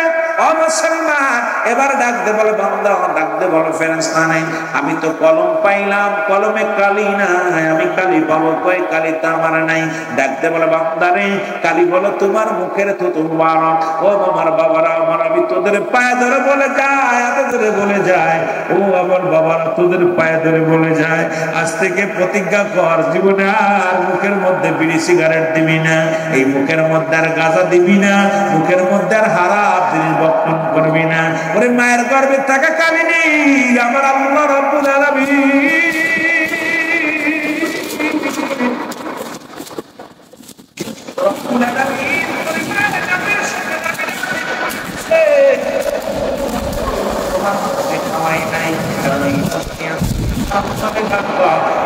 মুসলমান এবার ডাক দে, বলে বান্দা ডাক দে, দে বলো ফেরেশতা নাই। আমি তো কলম পাইলাম, কলমে কালি নাই, আমি কালি পাবো কই? কালি তো আমার নাই। ডাক দে বলে বান্দারে, কালি বলো তোমার মুখের থুতু মুবারক। ও আমার বাবারা, আমার আমি তোদের পায়ে ধরে বলে যায়, হাতে ধরে বলে যায়, ও আমার বাবারা তোদের পায়ে ধরে বলে যায়, আজ থেকে প্রতিজ্ঞা কর জীবনে আর মুখের মধ্যে বিড়ি সিগারেট দিবি না, এই মুখের মধ্যে আর গাঁজা দিবি না, মুখের মধ্যে আর হারাম জিনিস বক্ষণ করবি না। ওরে মায়ের গর্ভে থাকা কালিনী আমার আল্লাহ রাব্বুল আলামিন রব্বুল আলামিন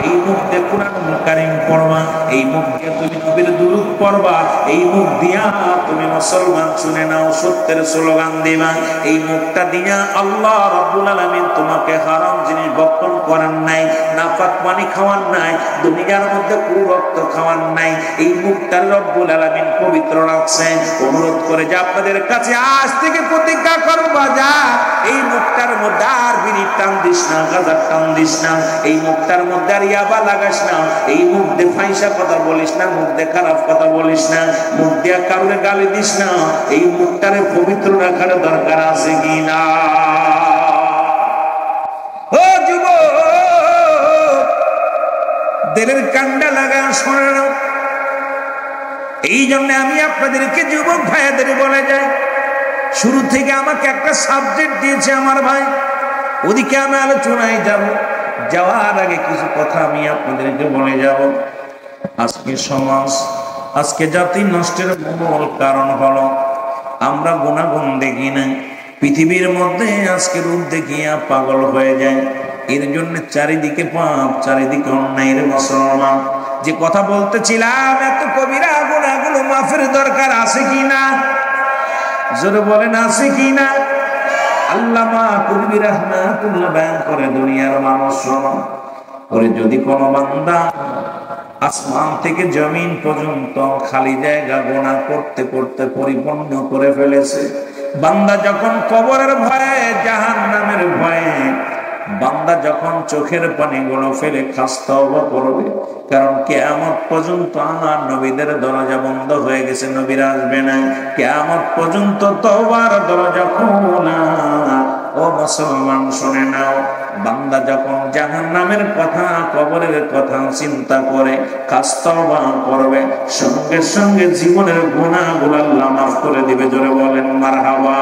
এই মুখ দিয়ে কুরআন কারীম পড়বা, এই মুখ দিয়ে তুমি নবীর দুরূদ পড়বা, এই মুখ দিয়া তুমি মুসলমান শুনে নাও সত্যের স্লোগান দিবা। এই মুখটা দিয়া আল্লাহ রাব্বুল আলামিন তোমাকে হারাম জিনিস ভক্ষণ করার নাই, নাপাক পানি খাওয়ার নাই, দুনিয়ার মধ্যে কুরক্ত খাওয়ার নাই। এই মুখটার রব্বুল আলামিন পবিত্র রাখছেন। অনুরোধ করে যে আপনাদের কাছে আজ থেকে প্রতিজ্ঞা করবা, যা এই মুখটার মধ্যে আর বিড়ি টান দিস না, গাঁজার টান দিস না, এই মুখটার মধ্যে আর ইয়াবা লাগাস না, এই মুখ দিয়ে ফাইসা কথা বলিস না, মুখ দিয়ে খারাপ কথা বলিস না, মুখ দিয়ে কারোর গালি দিস না। এই মুখটারে পবিত্র রাখার দরকার আছে কি না? ও যুবক, দিলের কান্ডা লাগা শোনে না। এই জন্য আমি আপনাদেরকে যুবক ভাইয়াদের বলে যাই, শুরু থেকে আমাকে একটা সাবজেক্ট দিয়েছে আমার ভাই, ওদিকে আমি আলোচনায় যাব। যাওয়ার আগে কিছু কথা আমি আপনাদেরকে বলে যাব। আজকে সমাজ, আজকে জাতি নষ্টের মূল কারণ হলো আমরা গুণাগুণ দেখি না। পৃথিবীর মধ্যে আজকে রূপ দেখিয়া পাগল হয়ে যায়। এর জন্য চারিদিকে পাপ, চারিদিকে অন্যায়ের মুসলমান। যে কথা বলতেছিলাম, এত কবিরা গুনাহগুলো মাফের দরকার আছে কিনা? জোরে বলেন আছে কিনা? আল্লামা কুরবি রাহমাতুল্লাহ বয়ান করে, দুনিয়ার মানুষ শোনো, ওরে যদি কোন বান্দা আসমান থেকে জমিন পর্যন্ত খালি জায়গা গুনাহ করতে করতে পরিপূর্ণ করে ফেলেছে, বান্দা যখন কবরের ভয়ে, জাহান্নামের ভয়ে, বান্দা যখন চোখের পানিগুলো ফেলে খাস্তওবা করবে, কারণ কিয়ামত পর্যন্ত আর নবীদের দরজা বন্ধ হয়ে গেছে, নবীরা আসবে না। কিয়ামত পর্যন্ত তওবার দরজা খোলা। ও মুসলমান শুনে নাও, বান্দা যখন জাহান্নামের কথা, কবরের কথা চিন্তা করে খাস্তওবা করবে, সঙ্গে সঙ্গে জীবনের গুনাহগুলো আল্লাহ মাফ করে দিবে। জোরে বলেন মারহাবা।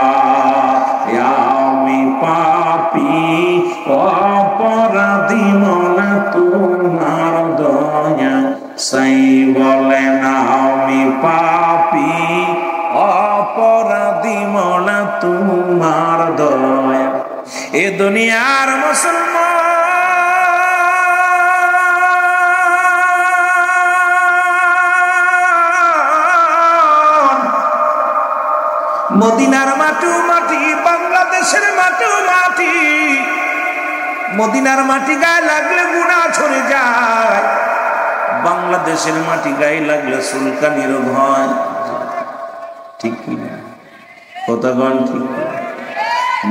আমি পাপী অপরাধী মনা তোমার দয়া সাই, বলেন আমি পাপী অপরাধী মনা তোমার দয়া। এ দুনিয়ার মুসলমান, মদিনার মাটি মাটি, বাংলাদেশের মাটি মাটি, মদিনার মাটি গায়ে লাগলে গুনাহ ছড়ে যায়, বাংলাদেশের মাটি গায়ে লাগলে চুলকানির ভয়। ঠিক কিনা কথা বল? ঠিক।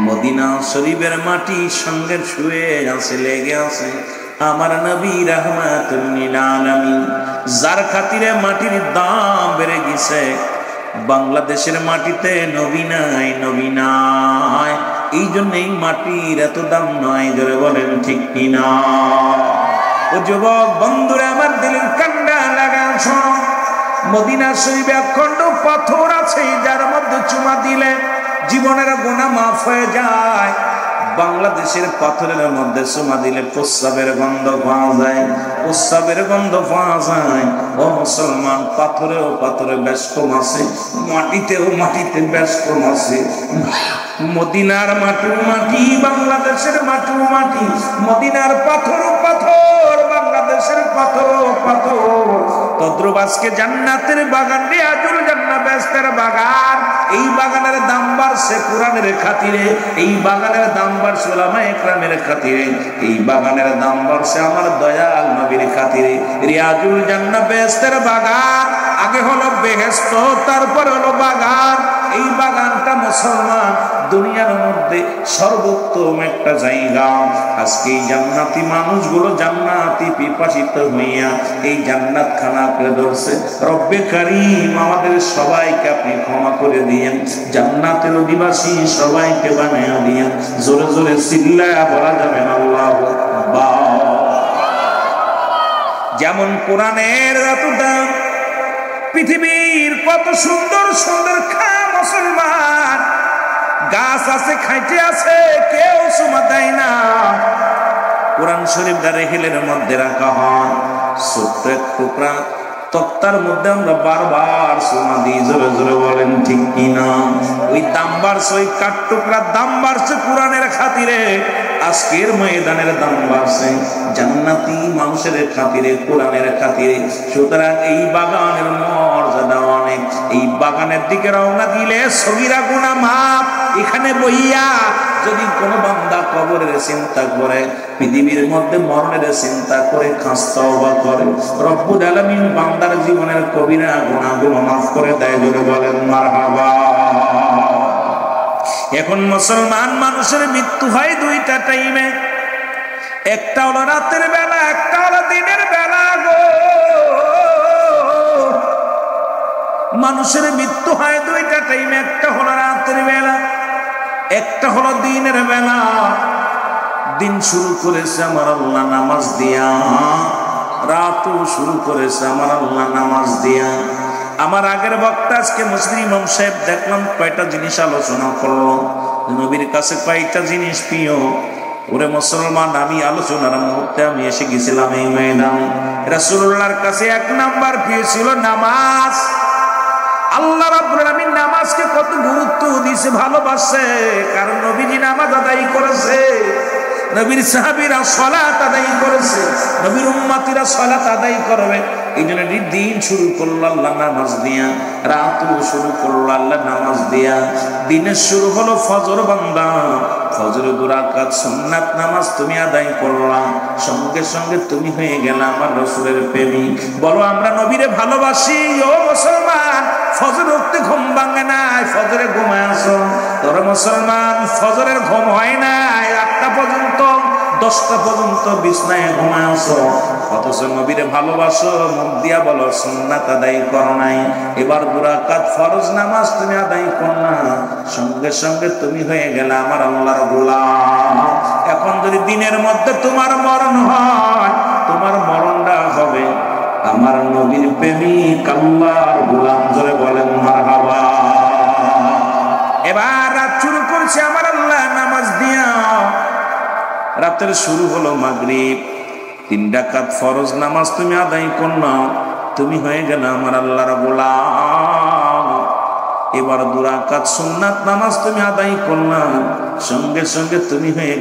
মদিনা শরীফের মাটি সঙ্গে শুয়ে আছে, লেগে আছে আমার নবী রাহমাতুল লিল আলামিন, যার খাতিরে মাটির দাম বেড়ে গেছে। বাংলাদেশের মাটিতে নবী নাই, নবী নাই, এই জন্য এই মাটির এত দাম নয়। জোরে বলেন ঠিক কিনা? ও যুবক বন্ধুরা, আমার দিলের কান্ডা লাগা শোনো, মদিনা শরীফে অখণ্ড পাথর আছে, যার মধ্যে চুমা দিলে জীবনের গুনাহ মাফ হয়ে যায়। বাংলাদেশের পাথরের মধ্যে চুমা দিলে প্রস্রাবের গন্ধ পাওয়া যায়, প্রস্রাবের গন্ধ পাওয়া যায়। ও মুসলমান, পাথরেও পাথরে বেশ কম আছে, মাটিতেও মাটিতে বেশ কম আছে। মদিনার মাটি মাটি, বাংলাদেশের মাটি মাটি, মদিনার পাথর পাথর, বাংলাদেশের পাথর পাথর। তদ্রুপ আজকে জান্নাতের বাগান, রিয়াজুল জান্নাহ বেহেশতের বাগান, এই বাগানের দাম বাড়ছে কুরআনের খাতিরে, এই বাগানের দাম বাড়ছে উলামায়ে ইকরামের খাতিরে, এই বাগানের দাম বাড়ছে আমার দয়াল নবীর খাতিরে। রিয়াজুল জান্নাহ বেহেশতের বাগান, আগে হলো বেহেশত, তারপর হলো বাগান। এই বাগানটা মুসলমান দুনিয়ার মধ্যে সর্বোত্তম একটা জায়গা। আজকে এই জান্নাতি মানুষগুলো জান্নাতি পিপাসিত হইয়া এই জান্নাত খানাকে ধরছে। রব্বে কারীম আমাদের সবাইকে আপনি ক্ষমা করে দিয়েন, জান্নাতের অধিবাসী সবাইকে বানায়া দিয়েন। জোরে জোরে চিল্লায়া বলা যাবে না আল্লাহু আকবার। যেমন কোরআনের এত দাম, পৃথিবীর কত সুন্দর সুন্দর খা মুসলমান গাছ আছে, খাইতে আছে, কেউ সুমা দেয় না। কোরআন শরীফ দারেহিলের মধ্যে রাখা হয়, ছোট্ট এক টুকরা তক্তার মধ্যে আমরা বারবার সুমা দিই। জোরে জোরে বলেন ঠিক কিনা? ওই দাম বাড়ছে, ওই কাঠ টুকরার দাম বাড়ছে কোরআনের খাতিরে, আজকের ময়দানের দাম বাড়ছে জান্নাতি মানুষের খাতিরে, কোরআনের খাতিরে। সুতরাং এই বাগানের মর্যাদা অনেক। এই বাগানের দিকে রওনা দিলে সগীরা গুনাহ মাফ। এখানে বইয়া যদি কোনো বান্দা কবরের চিন্তা করে, পৃথিবীর মধ্যে মরণের চিন্তা করে, খাস তওবা করে, রব্বুল আলামিন বান্দার জীবনের কবিরা গুনাহগুলো মাফ করে দেয়। জোরে বলেন মারহাবা। এখন মুসলমান মানুষের মৃত্যু হয় দুইটা টাইমে, একটা হলো রাতের বেলা, একটা হলো দিনের বেলা গো। মানুষের মৃত্যু হয় দুইটা টাইমে, একটা হলো রাতের বেলা, একটা হলো দিনের বেলা। দিন শুরু করেছে আমার আল্লাহ নামাজ দিয়া, রাতও শুরু করেছে আমার আল্লাহ নামাজ দিয়া। আমার আগের বক্তা আজকে মুসলিম ইমাম সাহেব দেখলাম কয়টা জিনিস আলোচনা করলো। নবীর কাছে কয়টা জিনিস প্রিয়। ওরে মুসলমান, আমি আলোচনার মুহূর্তে আমি এসে গেছিলাম এই ময়দানে। রাসূলুল্লাহর কাছে এক নাম্বার প্রিয় ছিল নামাজ। আল্লাহ রাব্বুল আলামিন নামাজকে কত গুরুত্ব দিয়েছে, ভালোবাসে, কারণ নবীজি নামাজ আদায় করেছে, নবীর সাহাবীরা সালাত আদায় করেছে, নবীর উম্মতিরা সালাত আদায় করবে। এই জন্য দিন শুরু করলো আল্লাহ নামাজ দিয়া, রাতও শুরু করলো আল্লাহ নামাজ দিয়া। দিনের শুরু হলো ফজর বান্দা, ফজরে 2 রাকাত সুন্নাত নামাজ তুমি আদায় করলা, সঙ্গে সঙ্গে তুমি হয়ে গেলা আমার রাসূলের প্রেমিক। বলো আমরা নবীরে ভালোবাসি ও মুসলমান। ফজর উঠতে ঘুম ভাঙে না, ফজরে ঘুমায় আসো। তোর মুসলমান ফজরের ঘুম হয় না, 8টা পর্যন্ত 10টা পর্যন্ত বিছনায় ঘুমায় আসো, অথচ নবীরে ভালোবাসো, মুখ দিয়া বলো সুন্নাত আদায় করো নাই। এবার 2 রাকাত ফরজ নামাজ তুমি আদায় করো না, সঙ্গে সঙ্গে তুমি হয়ে গেলে আমার আল্লাহর গোলাম। এখন যদি দিনের মধ্যে তোমার মরণ হয়, তোমার মরণটা হবে আমার নবীর প্রেমিক আল্লাহর গোলাম। জোরে বলেন মারহাবা। এবার রাত শুরু করছে আমার আল্লাহ নামাজ দিয়া। রাতের শুরু হলো মাগরিব, 3 রাকাত ফরজ নামাজ তুমি আদায় করো, তুমি হয়ে গেলে আমার আল্লাহর গোলাম। এবার 2 রাকাত সুন্নাত নামাজ তুমি আদায় করো, সঙ্গে সঙ্গে তুমি হয়ে